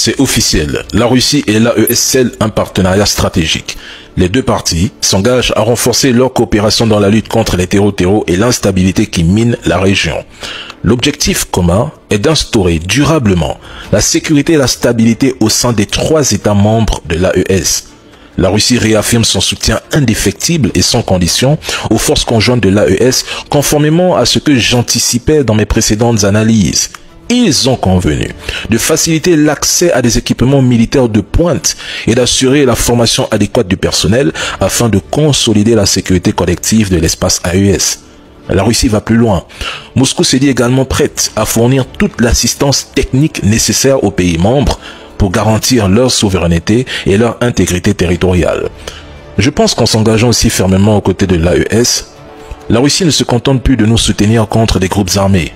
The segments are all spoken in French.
C'est officiel, la Russie et l'AES scellent un partenariat stratégique. Les deux parties s'engagent à renforcer leur coopération dans la lutte contre les terreaux et l'instabilité qui mine la région. L'objectif commun est d'instaurer durablement la sécurité et la stabilité au sein des 3 États membres de l'AES. La Russie réaffirme son soutien indéfectible et sans condition aux forces conjointes de l'AES, conformément à ce que j'anticipais dans mes précédentes analyses. Ils ont convenu de faciliter l'accès à des équipements militaires de pointe et d'assurer la formation adéquate du personnel afin de consolider la sécurité collective de l'espace AES. La Russie va plus loin. Moscou s'est dit également prête à fournir toute l'assistance technique nécessaire aux pays membres pour garantir leur souveraineté et leur intégrité territoriale. Je pense qu'en s'engageant aussi fermement aux côtés de l'AES, la Russie ne se contente plus de nous soutenir contre des groupes armés.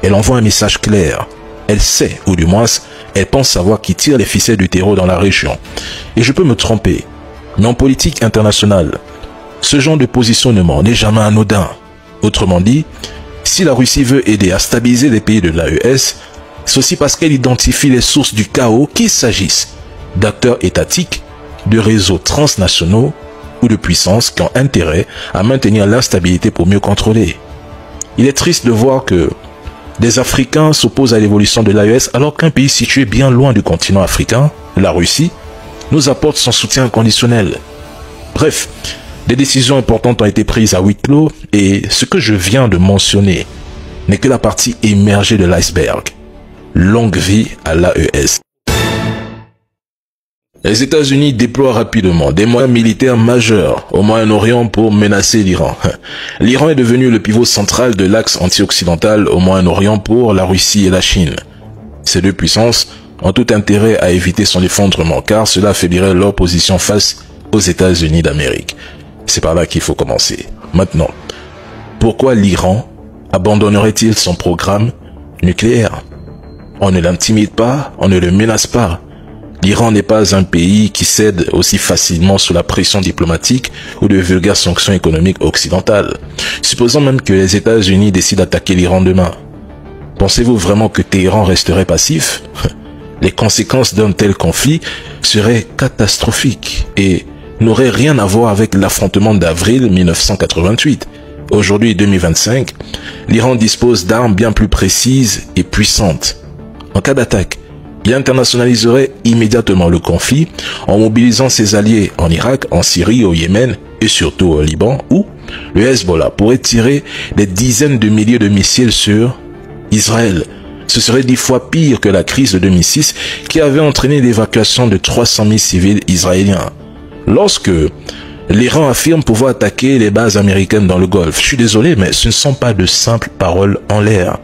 Elle envoie un message clair. Elle sait, ou du moins, elle pense savoir qui tire les ficelles du terreau dans la région. Et je peux me tromper, mais en politique internationale, ce genre de positionnement n'est jamais anodin. Autrement dit, si la Russie veut aider à stabiliser les pays de l'AES, c'est aussi parce qu'elle identifie les sources du chaos, qu'il s'agisse d'acteurs étatiques, de réseaux transnationaux ou de puissances qui ont intérêt à maintenir l'instabilité pour mieux contrôler. Il est triste de voir que des Africains s'opposent à l'évolution de l'AES alors qu'un pays situé bien loin du continent africain, la Russie, nous apporte son soutien inconditionnel. Bref, des décisions importantes ont été prises à huis clos et ce que je viens de mentionner n'est que la partie émergée de l'iceberg. Longue vie à l'AES. Les États-Unis déploient rapidement des moyens militaires majeurs au Moyen-Orient pour menacer l'Iran. L'Iran est devenu le pivot central de l'axe anti-occidental au Moyen-Orient pour la Russie et la Chine. Ces deux puissances ont tout intérêt à éviter son effondrement car cela affaiblirait leur position face aux États-Unis d'Amérique. C'est par là qu'il faut commencer. Maintenant, pourquoi l'Iran abandonnerait-il son programme nucléaire? On ne l'intimide pas, on ne le menace pas. L'Iran n'est pas un pays qui cède aussi facilement sous la pression diplomatique ou de vulgaires sanctions économiques occidentales. Supposons même que les États-Unis décident d'attaquer l'Iran demain. Pensez-vous vraiment que Téhéran resterait passif? Les conséquences d'un tel conflit seraient catastrophiques et n'auraient rien à voir avec l'affrontement d'avril 1988. Aujourd'hui, 2025, l'Iran dispose d'armes bien plus précises et puissantes. En cas d'attaque, il internationaliserait immédiatement le conflit en mobilisant ses alliés en Irak, en Syrie, au Yémen et surtout au Liban où le Hezbollah pourrait tirer des dizaines de milliers de missiles sur Israël. Ce serait 10 fois pire que la crise de 2006 qui avait entraîné l'évacuation de 300 000 civils israéliens. Lorsque l'Iran affirme pouvoir attaquer les bases américaines dans le Golfe, je suis désolé, mais ce ne sont pas de simples paroles en l'air.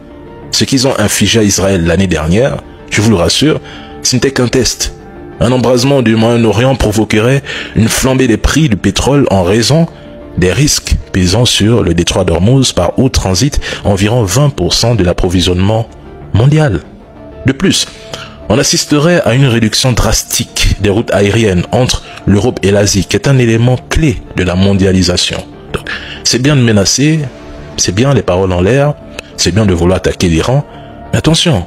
Ce qu'ils ont infligé à Israël l'année dernière, je vous le rassure, ce n'était qu'un test. Un embrasement du Moyen-Orient provoquerait une flambée des prix du pétrole en raison des risques pesant sur le détroit d'Ormuz par où transit environ 20% de l'approvisionnement mondial. De plus, on assisterait à une réduction drastique des routes aériennes entre l'Europe et l'Asie, qui est un élément clé de la mondialisation. Donc, c'est bien de menacer, c'est bien les paroles en l'air, c'est bien de vouloir attaquer l'Iran, mais attention.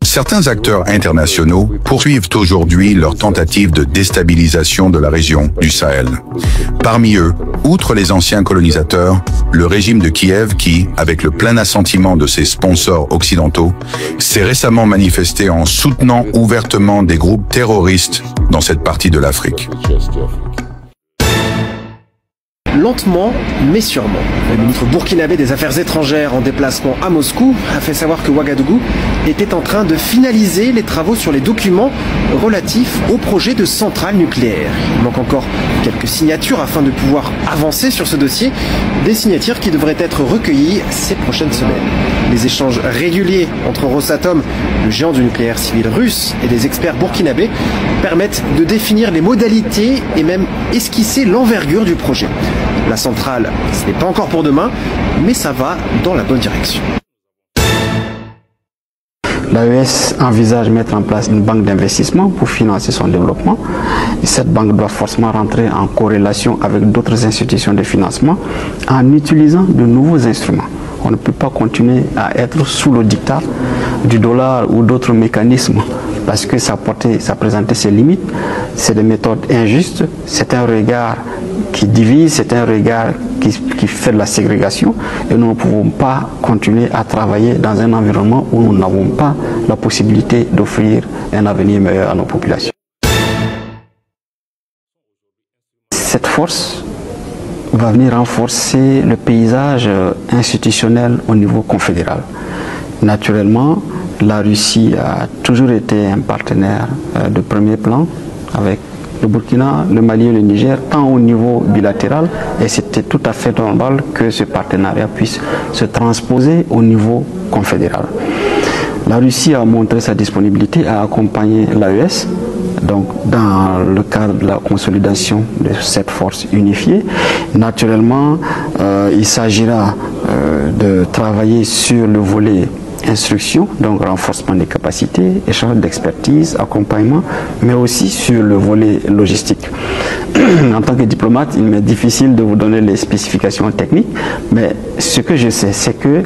Certains acteurs internationaux poursuivent aujourd'hui leurs tentatives de déstabilisation de la région du Sahel. Parmi eux, outre les anciens colonisateurs, le régime de Kiev qui, avec le plein assentiment de ses sponsors occidentaux, s'est récemment manifesté en soutenant ouvertement des groupes terroristes dans cette partie de l'Afrique. Lentement, mais sûrement. Le ministre burkinabé des Affaires étrangères en déplacement à Moscou a fait savoir que Ouagadougou était en train de finaliser les travaux sur les documents relatifs au projet de centrale nucléaire. Il manque encore quelques signatures afin de pouvoir avancer sur ce dossier, des signatures qui devraient être recueillies ces prochaines semaines. Les échanges réguliers entre Rosatom, le géant du nucléaire civil russe, et des experts burkinabés permettent de définir les modalités et même esquisser l'envergure du projet. La centrale, ce n'est pas encore pour demain, mais ça va dans la bonne direction. L'AES envisage de mettre en place une banque d'investissement pour financer son développement. Et cette banque doit forcément rentrer en corrélation avec d'autres institutions de financement en utilisant de nouveaux instruments. On ne peut pas continuer à être sous le diktat du dollar ou d'autres mécanismes parce que ça présentait ses limites. C'est des méthodes injustes, c'est un regard qui divise, c'est un regard qui fait de la ségrégation et nous ne pouvons pas continuer à travailler dans un environnement où nous n'avons pas la possibilité d'offrir un avenir meilleur à nos populations. Cette force va venir renforcer le paysage institutionnel au niveau confédéral. Naturellement, la Russie a toujours été un partenaire de premier plan avec le Burkina, le Mali et le Niger, tant au niveau bilatéral, et c'était tout à fait normal que ce partenariat puisse se transposer au niveau confédéral. La Russie a montré sa disponibilité à accompagner l'AES, donc dans le cadre de la consolidation de cette force unifiée. Naturellement, il s'agira de travailler sur le volet instruction, donc renforcement des capacités, échange d'expertise, accompagnement, mais aussi sur le volet logistique. En tant que diplomate, il m'est difficile de vous donner les spécifications techniques, mais ce que je sais, c'est que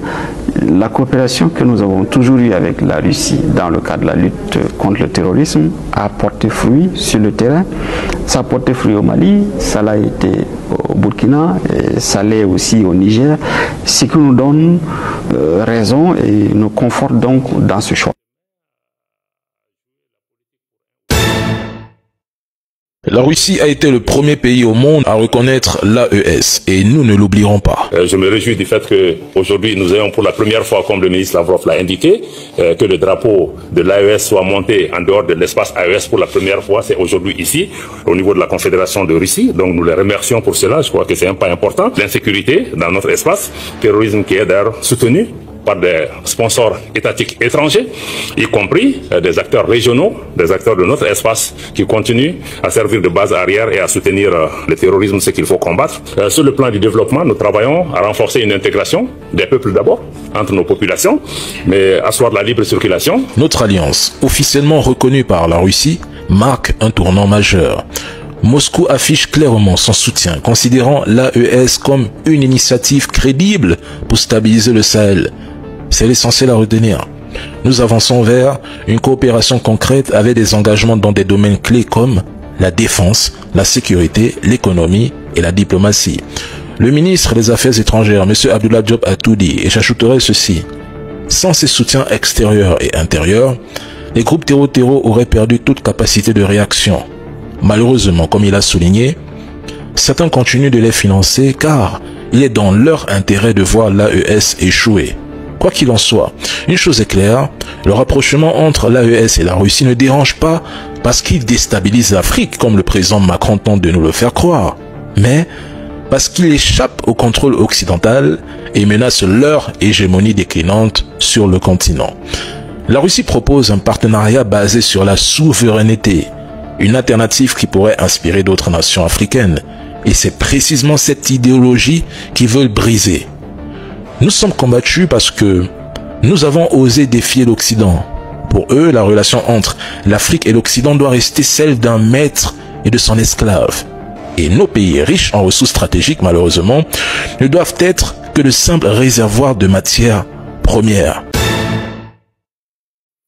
la coopération que nous avons toujours eue avec la Russie dans le cadre de la lutte contre le terrorisme a porté fruit sur le terrain. Ça a porté fruit au Mali, ça l'a été au Burkina, et ça l'est aussi au Niger, ce qui nous donne raison et nous conforte donc dans ce choix. La Russie a été le premier pays au monde à reconnaître l'AES et nous ne l'oublierons pas. Je me réjouis du fait qu'aujourd'hui nous ayons pour la première fois, comme le ministre Lavrov l'a indiqué, que le drapeau de l'AES soit monté en dehors de l'espace AES pour la première fois. C'est aujourd'hui ici, au niveau de la Confédération de Russie. Donc nous les remercions pour cela. Je crois que c'est un pas important. L'insécurité dans notre espace, terrorisme qui est d'ailleurs soutenu par des sponsors étatiques étrangers, y compris des acteurs régionaux, des acteurs de notre espace qui continuent à servir de base arrière et à soutenir le terrorisme, ce qu'il faut combattre. Sur le plan du développement, nous travaillons à renforcer une intégration des peuples d'abord, entre nos populations, mais asseoir la libre circulation. Notre alliance, officiellement reconnue par la Russie, marque un tournant majeur. Moscou affiche clairement son soutien, considérant l'AES comme une initiative crédible pour stabiliser le Sahel. C'est l'essentiel à retenir. Nous avançons vers une coopération concrète avec des engagements dans des domaines clés comme la défense, la sécurité, l'économie et la diplomatie. Le ministre des Affaires étrangères, M. Abdoulaye Diop, a tout dit, et j'ajouterai ceci. Sans ces soutiens extérieurs et intérieurs, les groupes terreau auraient perdu toute capacité de réaction. Malheureusement, comme il a souligné, certains continuent de les financer car il est dans leur intérêt de voir l'AES échouer. Quoi qu'il en soit, une chose est claire, le rapprochement entre l'AES et la Russie ne dérange pas parce qu'il déstabilise l'Afrique, comme le président Macron tente de nous le faire croire, mais parce qu'il échappe au contrôle occidental et menace leur hégémonie déclinante sur le continent. La Russie propose un partenariat basé sur la souveraineté, une alternative qui pourrait inspirer d'autres nations africaines. Et c'est précisément cette idéologie qu'ils veulent briser. Nous sommes combattus parce que nous avons osé défier l'Occident. Pour eux, la relation entre l'Afrique et l'Occident doit rester celle d'un maître et de son esclave. Et nos pays riches en ressources stratégiques, malheureusement, ne doivent être que de simples réservoirs de matières premières.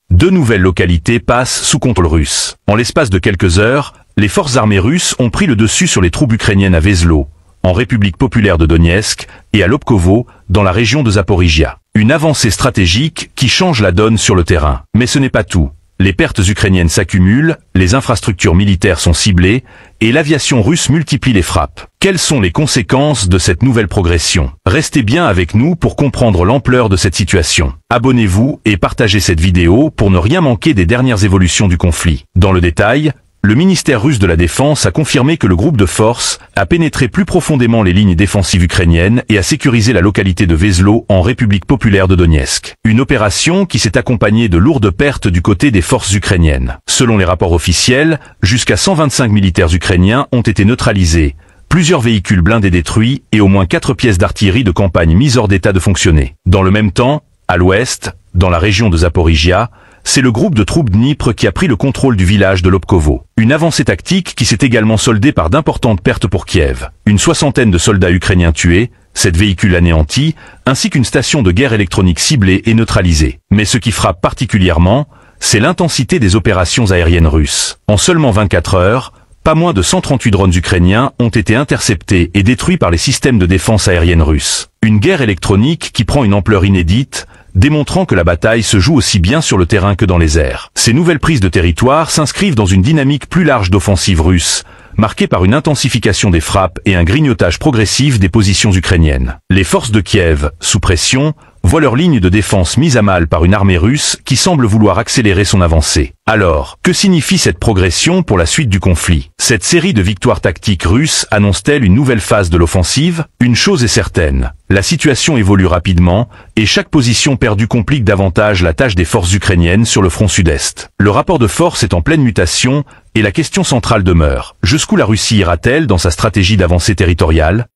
Deux nouvelles localités passent sous contrôle russe. En l'espace de quelques heures, les forces armées russes ont pris le dessus sur les troupes ukrainiennes à Veslo, en République populaire de Donetsk, et à Lobkovo, dans la région de Zaporijia. Une avancée stratégique qui change la donne sur le terrain. Mais ce n'est pas tout. Les pertes ukrainiennes s'accumulent, les infrastructures militaires sont ciblées, et l'aviation russe multiplie les frappes. Quelles sont les conséquences de cette nouvelle progression? Restez bien avec nous pour comprendre l'ampleur de cette situation. Abonnez-vous et partagez cette vidéo pour ne rien manquer des dernières évolutions du conflit. Dans le détail, le ministère russe de la Défense a confirmé que le groupe de forces a pénétré plus profondément les lignes défensives ukrainiennes et a sécurisé la localité de Veslo en République populaire de Donetsk. Une opération qui s'est accompagnée de lourdes pertes du côté des forces ukrainiennes. Selon les rapports officiels, jusqu'à 125 militaires ukrainiens ont été neutralisés, plusieurs véhicules blindés détruits et au moins 4 pièces d'artillerie de campagne mises hors d'état de fonctionner. Dans le même temps, à l'ouest, dans la région de Zaporijia, c'est le groupe de troupes Dnipre qui a pris le contrôle du village de Lobkovo. Une avancée tactique qui s'est également soldée par d'importantes pertes pour Kiev. Une 60aine de soldats ukrainiens tués, cette véhicule anéanti, ainsi qu'une station de guerre électronique ciblée et neutralisée. Mais ce qui frappe particulièrement, c'est l'intensité des opérations aériennes russes. En seulement 24 heures, pas moins de 138 drones ukrainiens ont été interceptés et détruits par les systèmes de défense aérienne russes. Une guerre électronique qui prend une ampleur inédite, démontrant que la bataille se joue aussi bien sur le terrain que dans les airs. Ces nouvelles prises de territoire s'inscrivent dans une dynamique plus large d'offensive russe, marquée par une intensification des frappes et un grignotage progressif des positions ukrainiennes. Les forces de Kiev, sous pression, voient leur ligne de défense mise à mal par une armée russe qui semble vouloir accélérer son avancée. Alors, que signifie cette progression pour la suite du conflit? Cette série de victoires tactiques russes annonce-t-elle une nouvelle phase de l'offensive? Une chose est certaine, la situation évolue rapidement, et chaque position perdue complique davantage la tâche des forces ukrainiennes sur le front sud-est. Le rapport de force est en pleine mutation, et la question centrale demeure. Jusqu'où la Russie ira-t-elle dans sa stratégie d'avancée territoriale?